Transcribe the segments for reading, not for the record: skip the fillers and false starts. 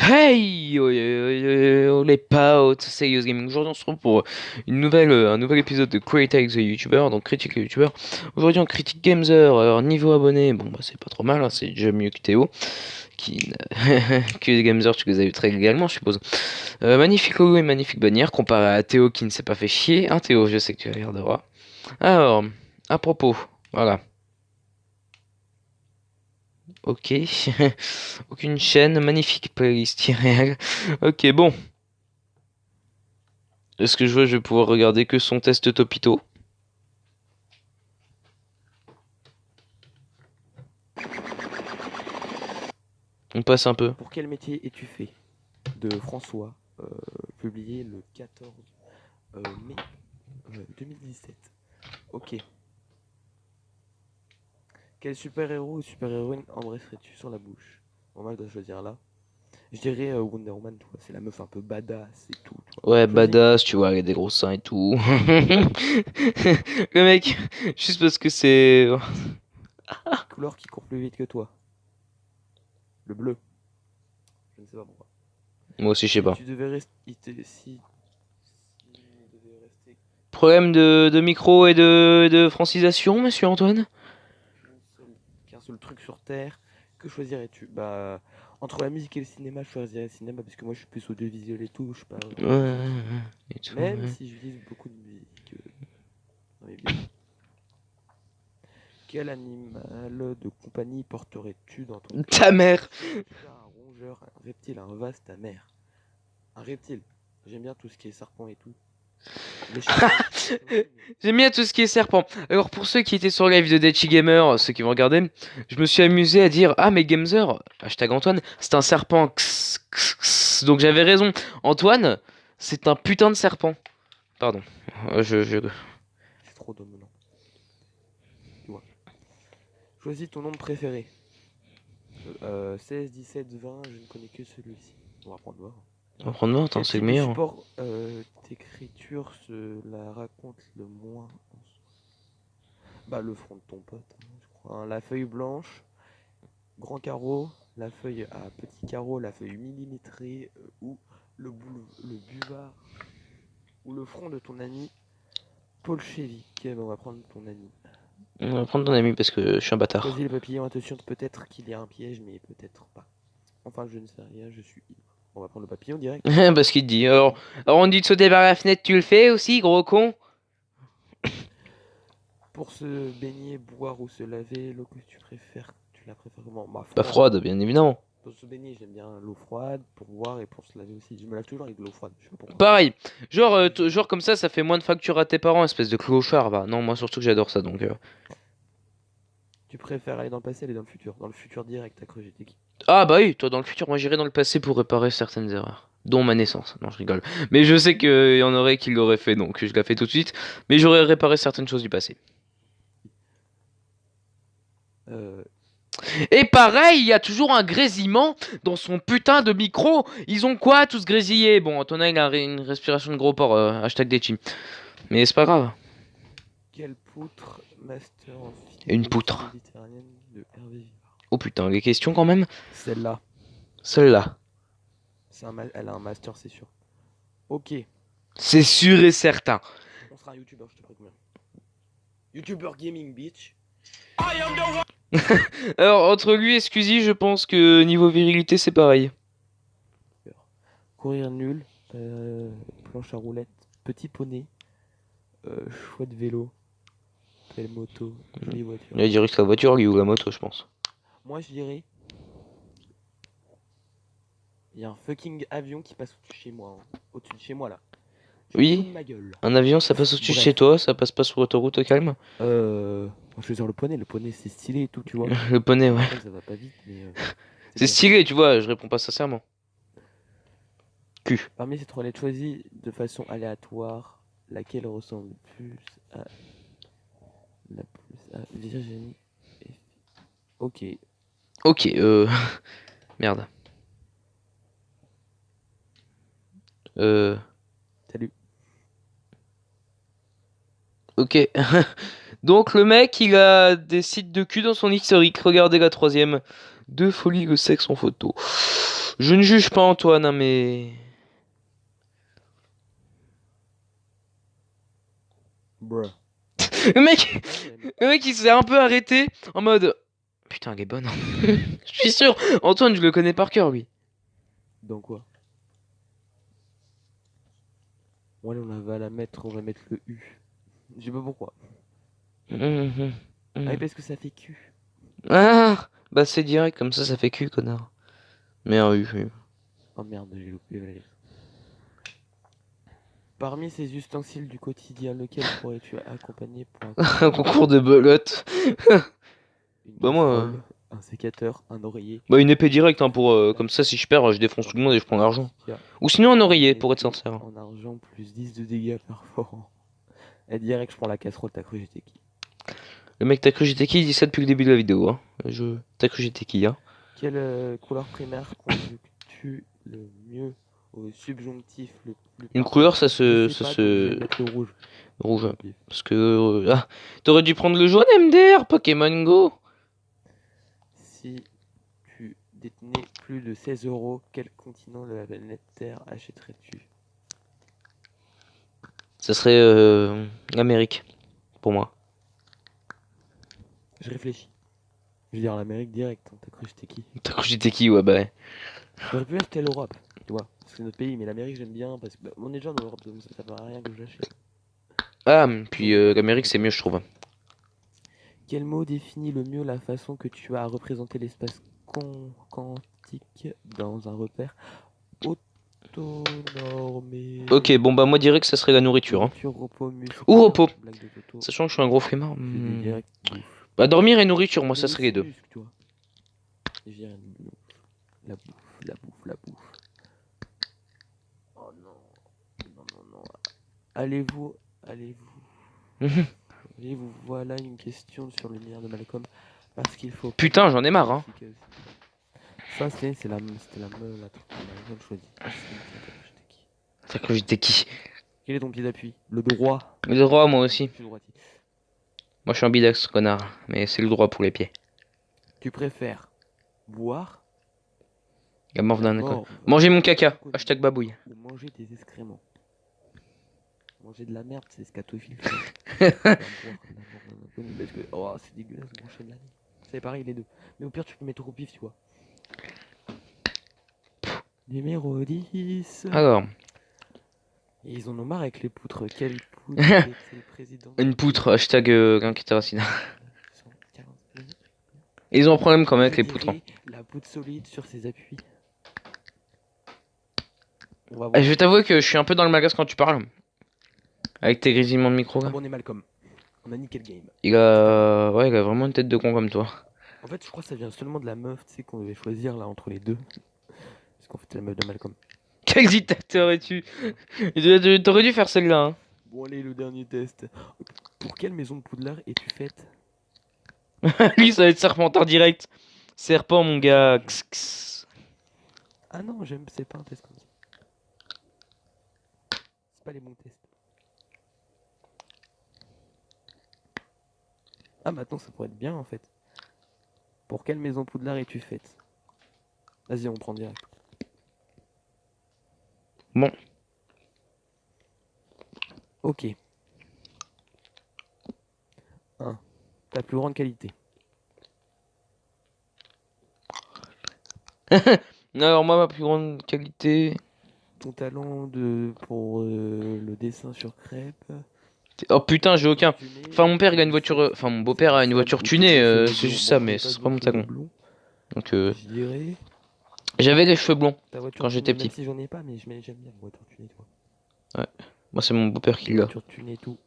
Hey les potes, c'est Serious Gaming. Aujourd'hui on se retrouve pour un nouvel épisode de Critique the YouTuber, donc critique le YouTuber. Aujourd'hui on critique Gamezer. Alors niveau abonnés, bon bah c'est pas trop mal, hein, c'est déjà mieux que Théo, que Gamezer tu les as eu très également je suppose. Magnifique logo et magnifique bannière comparé à Théo qui ne s'est pas fait chier. Hein Théo, je sais que tu regarderas. Alors, à propos, voilà. Ok, aucune chaîne, magnifique playlist irréel. Ok, bon. Est-ce que je vais pouvoir regarder que son test Topito? On passe un peu. Pour quel métier es-tu fait? De François, publié le 14 mai 2017. Ok. Quel super-héros ou super-héroïne embrasserais-tu sur la bouche? Bon, moi, je dois choisir là. Je dirais Wonder Woman, tu vois, c'est la meuf un peu badass et tout, tu vois. Ouais, Choisis. badass, tu vois, avec des gros seins et tout. Le mec, juste parce que c'est... Couleur qui court plus vite que toi. Le bleu. Je ne sais pas pourquoi. Moi aussi, je sais Si pas. tu devais rester... Si il devait rester Problème de micro et de francisation, monsieur Antoine? qu'un seul truc sur Terre, que choisirais-tu? Bah, entre la musique et le cinéma, je choisirais le cinéma parce que moi je suis plus audiovisuel et tout, je suis pas Ouais, autant musique. et tout, Même ouais. si j'utilise beaucoup de musique dans mes vidéos. Quel animal de compagnie porterais-tu dans ton cœur? Ta mère! Un chien, un chat, un rongeur, un reptile, un vase, ta mère. Un reptile. J'aime bien tout ce qui est serpent et tout. Les chimpanzés, aussi, mais... J'aime bien tout ce qui est serpent. Alors pour ceux qui étaient sur le live de Dechi Gamer, ceux qui vont regarder, je me suis amusé à dire ah mais Gamezer, hashtag Antoine, c'est un serpent. Donc j'avais raison. Antoine, c'est un putain de serpent. Pardon. Je... C'est trop dominant. Tu vois. Choisis ton nombre préféré. 16, 17, 20, je ne connais que celui-ci. On va prendre voir. On va prendre note, attends, Quel c'est le type de meilleur, hein. support d'écriture se la raconte le moins en soi? Bah le front de ton pote, hein, je crois. Hein. La feuille blanche, grand carreau, la feuille à petit carreau, la feuille millimétrée, ou le buvard, ou le front de ton ami bolchevique. Eh ben, on va prendre ton ami. On va prendre ton ami parce que je suis un bâtard. Choisis le papillon, attention, peut-être qu'il y a un piège, mais peut-être pas. Enfin, je ne sais rien, je suis ivre. On va prendre le papillon direct. Parce qu'il te dit. Alors on dit de sauter par la fenêtre, tu le fais aussi, gros con? Pour se baigner, boire ou se laver, l'eau que tu préfères, tu la préfères comment? Bah Pas froide. froide, bien évidemment. Pour se baigner, j'aime bien l'eau froide, pour boire et pour se laver aussi. Je me lave toujours avec de l'eau froide, je sais pas pourquoi. Pareil. Genre, genre comme ça fait moins de facture à tes parents, espèce de clochard, va. Non, moi surtout que j'adore ça, donc... Tu préfères aller dans le passé, aller dans le futur? Dans le futur direct, t'as cru j'étais qui? Ah bah oui, toi dans le futur, moi j'irai dans le passé pour réparer certaines erreurs. Dont ma naissance. Non, je rigole. Mais je sais qu'il y en aurait qui l'auraient fait, donc je la fais tout de suite. Mais j'aurais réparé certaines choses du passé. Euh, Et pareil, il y a toujours un grésillement dans son putain de micro. Ils ont quoi tous grésillés? Bon, Antonin il a une respiration de gros porc, hashtag Dechi. Mais c'est pas grave. quelle poutre master en Une philologie poutre. méditerranéenne de Hervé Vivard? Oh putain, les questions quand même. Celle-là, Celle-là. elle a un master, c'est sûr. Ok, C'est sûr et certain. on sera un youtubeur, je te préviens. Youtubeur gaming, bitch. Alors, entre lui et Squeezie, je pense que niveau virilité, c'est pareil. Courir nul, planche à roulettes, petit poney, chouette vélo, belle moto, jolie Il va voiture. dire que la voiture, lui, ou la moto, je pense. Moi, je dirais, il y a un fucking avion qui passe au-dessus de chez moi. Hein. Au-dessus de chez moi, là. Je me fous Oui, de ma gueule. un avion, ça passe au-dessus de chez Bref. toi, ça passe pas sur l'autoroute au calme. On choisir le poney. Le poney, c'est stylé et tout, tu vois. Le poney, ouais. Après, ça va pas vite, mais c'est C'est bien. stylé, tu vois, je réponds pas sincèrement. Cul. Parmi ces trois lettres choisies de façon aléatoire, laquelle ressemble plus à Virginie et... Ok. Ok, merde. Euh... Salut. Ok. Donc le mec, il a des sites de cul dans son historique. Regardez la troisième. De folie le sexe en photo. Je ne juge pas Antoine, hein, mais... Bruh. Le mec, J'aime. le mec il s'est un peu arrêté en mode... Putain, elle est bonne. Je suis sûr. Antoine, je le connais par cœur, lui. Dans quoi? Bon, allez, on va mettre le U. Je sais pas pourquoi. Mhm, Ah mhm. oui, parce que ça fait Q. Ah, bah c'est direct, comme ça fait cul, connard. Mais oui, oui. Oh merde, j'ai loupé Valérie. Parmi ces ustensiles du quotidien, lequel pourrais-tu accompagner pour un Un concours? concours de belote. Une Bah moi... casserole, un sécateur, un oreiller, Bah une épée directe, hein, pour... un comme flingue, ça, si je perds, je défonce tout le monde et je prends un l'argent. Kika, Ou sinon un une oreiller, pour être épée sincère. en argent plus 10 de dégâts perforants. Et direct, je prends la casserole, t'as cru j'étais qui? Le mec, t'as cru j'étais qui? Il dit ça depuis le début de la vidéo, hein. T'as cru j'étais qui, hein? Quelle couleur primaire conjugues-tu le mieux au subjonctif le plus Une parfait? couleur, Je sais ça pas, donc je vais se... mettre le rouge. Rouge. Au pif. Parce que... ah, t'aurais dû prendre le jaune MDR, Pokémon Go. Si tu détenais plus de 16 €, quel continent de la planète Terre achèterais-tu? Ça serait l'Amérique, pour moi. Je réfléchis. Je vais dire l'Amérique direct, hein. T'as cru j'étais qui? T'as cru j'étais qui? Ouais, bah... ouais. J'aurais pu acheter l'Europe, tu vois. C'est notre pays, mais l'Amérique j'aime bien parce que bah, on est déjà en Europe, donc ça sert à rien que j'achète. Ah, puis Donc, l'Amérique, c'est mieux, je trouve. quel mot définit le mieux la façon que tu as à représenter l'espace quantique dans un repère autonormé? Ok, bon, bah moi, direct, ça serait la nourriture, hein. Nourriture, repos, muscle, Ou repos. blague de Toto. Sachant que je suis un gros flemmard. Je dis direct bouffe. Bah dormir et nourriture, moi, Mais ça aussi serait les deux. muscle, tu vois. Je dirais la bouffe, la bouffe, la bouffe. Oh non, non, non, non. Allez-vous, allez-vous, allez-vous, voilà une question sur le meilleur de Malcolm. Parce qu'il faut pas Putain, j'en ai marre, hein. critiquer aussi. Ça, c'était la meule, la truc qu'on a choisi. J'étais qui? T'as cru j'étais qui? Quel est ton pied d'appui? Le droit. Le droit, moi aussi. Je suis droitier. Moi, je suis ambidex, connard. Mais c'est le droit pour les pieds. Tu préfères boire La mort la d'un école. mort Manger mon caca. d'un Hashtag babouille. ou manger des excréments? Manger de la merde, c'est scatophile. Parce que oh, c'est dégueulasse, brancher de la merde. C'est pareil les deux. Mais au pire, tu peux mettre au pif, tu vois. Numéro 10. Alors, Et ils en ont marre avec les poutres. Quelle poutre était le président? une poutre. Hashtag Racine. 140 minutes. Et ils ont un problème quand même avec Je les poutres, hein. dirais la poutre solide sur ses appuis. On va Je voir. vais t'avouer que je suis un peu dans le magasin quand tu parles. Avec tes grésillements de micro, Ah là. bon, on est Malcolm. On a niqué le game. Ouais, il a vraiment une tête de con comme toi. En fait, je crois que ça vient seulement de la meuf, tu sais, qu'on devait choisir là entre les deux. Parce qu'en fait, c'est la meuf de Malcolm. Quel dictateur es-tu? T'aurais dû faire celle-là, hein. Bon, allez, le dernier test. Pour quelle maison de Poudlard es-tu faite? Lui, ça va être Serpentard direct. Serpent, mon gars. X, x. Ah non, j'aime, c'est pas un test comme ça. C'est pas les bons tests. Ah, maintenant, ça pourrait être bien en fait. Pour quelle maison Poudlard es-tu faite? Vas-y, on prend direct. Bon. Ok. 1. Ta plus grande qualité. Alors, moi, ma plus grande qualité. Ton talent pour le dessin sur crêpe. Oh putain, j'ai aucun. Fortuné, Enfin, mon père, il a une voiture. Enfin, mon beau-père a une voiture tunée. C'est juste ça, mais ce ce sera pas mon talent. Donc, Je dirais. j'avais les cheveux blonds Ta voiture quand j'étais tunée, même petit. si j'en ai pas, mais j'aime bien la voiture tunée, toi. Moi, c'est mon beau-père qui Les l'a. voitures tunées et tout.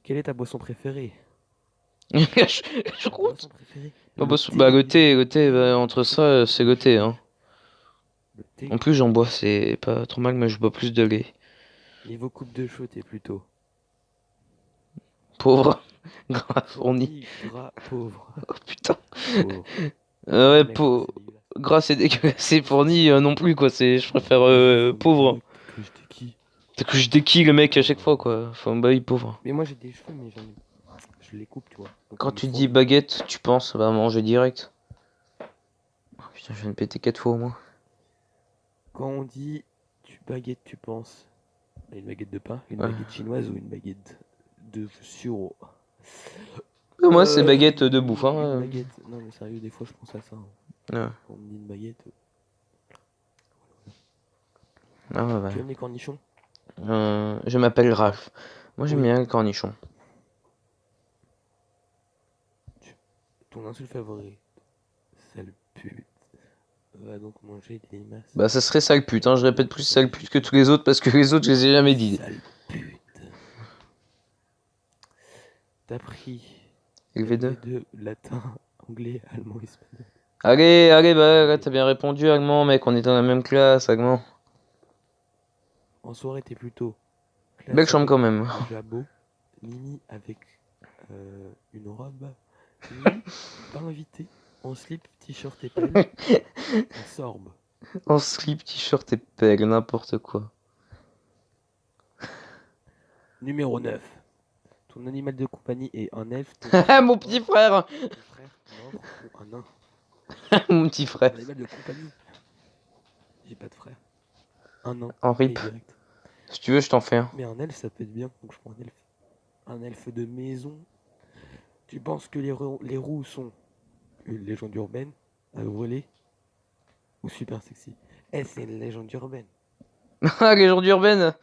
Quelle est ta boisson préférée? Je Ta crois. boisson préférée? Bah, Le bah, thé. le thé, bah, entre ça, c'est le thé, hein. Le thé. En plus, j'en bois, c'est pas trop mal, mais je bois plus de lait. Niveau coupe de cheveux, t'es plutôt Pauvre. Grave fourni. gras, pauvre. Oh putain. Pauvre. Ouais, Mec, pauvre. c'est dégueulasse. Gras et dégueulasse, c'est fourni non plus, quoi. Je préfère pauvre. Que j'étais qui? T'as que je déquille le mec à chaque fois, quoi. Enfin, bah oui, pauvre. Mais moi j'ai des cheveux, mais je les coupe, tu vois. Donc, Quand il me tu faut dis baguette, tu penses à manger direct. Oh, Putain, je viens de péter 4 fois au moins. Quand on dit baguette, tu penses à une baguette de pain, une Ouais. baguette chinoise ou une baguette de sureau? Moi, c'est baguette de bouffe. Une Hein. baguette. Non, mais sérieux, des fois, je pense à ça. Hein. Ouais. Quand on me dit une baguette. Ah, ouais, Tu ouais. aimes les cornichons? Je m'appelle Ralph. Moi, j'aime Oui. bien le cornichon. Ton insulte favorite? Sale pute. Va donc manger des limaces. Bah, ça serait sale pute. Hein. Je répète plus sale pute que tous les autres parce que les autres, je les ai jamais dit. Sale pute. T'as pris LV2. LV2, latin, anglais, allemand, espagnol. Allez, allez, bah, là, t'as bien répondu, Agman, mec. On est dans la même classe, Agman. En soirée, t'es plutôt Belle classe chambre quand avec même. un jabot, Mimi avec une robe, nu, pas invité, en slip, t-shirt et pelle, en sorbe. En slip, t-shirt et pelle, n'importe quoi. Numéro 9. Ton animal de compagnie est un elfe, ton Mon petit frère. frère mort ou un nain. Mon petit frère. Un animal de compagnie. J'ai pas de frère. Un nain. En Ok, rip. direct. Si tu veux, je t'en fais un. Mais un elfe, ça peut être bien, donc je prends un elfe. Un elfe de maison. Tu penses que les roues sont une légende urbaine à brûler ou super sexy? Eh, c'est une légende urbaine. Ah, légende urbaine.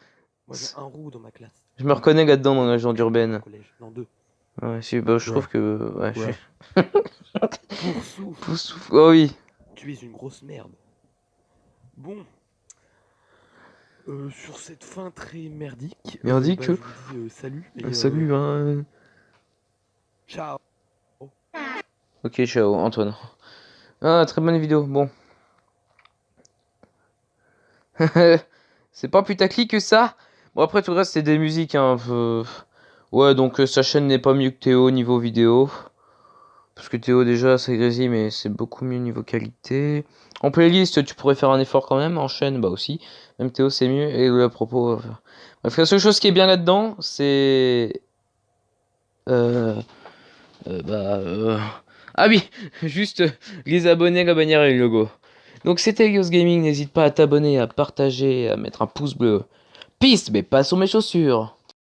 Moi, j'ai un roux dans ma classe. Je me reconnais là-dedans dans la légende Au urbaine. collège. Non, deux. Ouais, bah, je trouve que. Ouais, je Ouais. suis. Pour souffle, Pousse. Oh oui. tu es une grosse merde. Bon. Sur cette fin très merdique, Merdique, je vous dis salut. Et, salut, hein. ciao. Ok, ciao, Antoine. Ah, très bonne vidéo. Bon. C'est pas putaclic que ça. Bon, après, tout le reste, c'est des musiques, hein. Ouais, donc sa chaîne n'est pas mieux que Théo niveau vidéo. Parce que Théo, déjà, c'est grésille, mais c'est beaucoup mieux niveau qualité. En playlist, tu pourrais faire un effort quand même. En chaîne, bah aussi. Même Théo, c'est mieux. Et à propos. Bref, la seule chose qui est bien là-dedans, c'est. Euh, bah. Ah oui, juste les abonnés, la bannière et le logo. Donc c'était Yos Gaming, n'hésite pas à t'abonner, à partager, à mettre un pouce bleu. Peace, mais pas sur mes chaussures.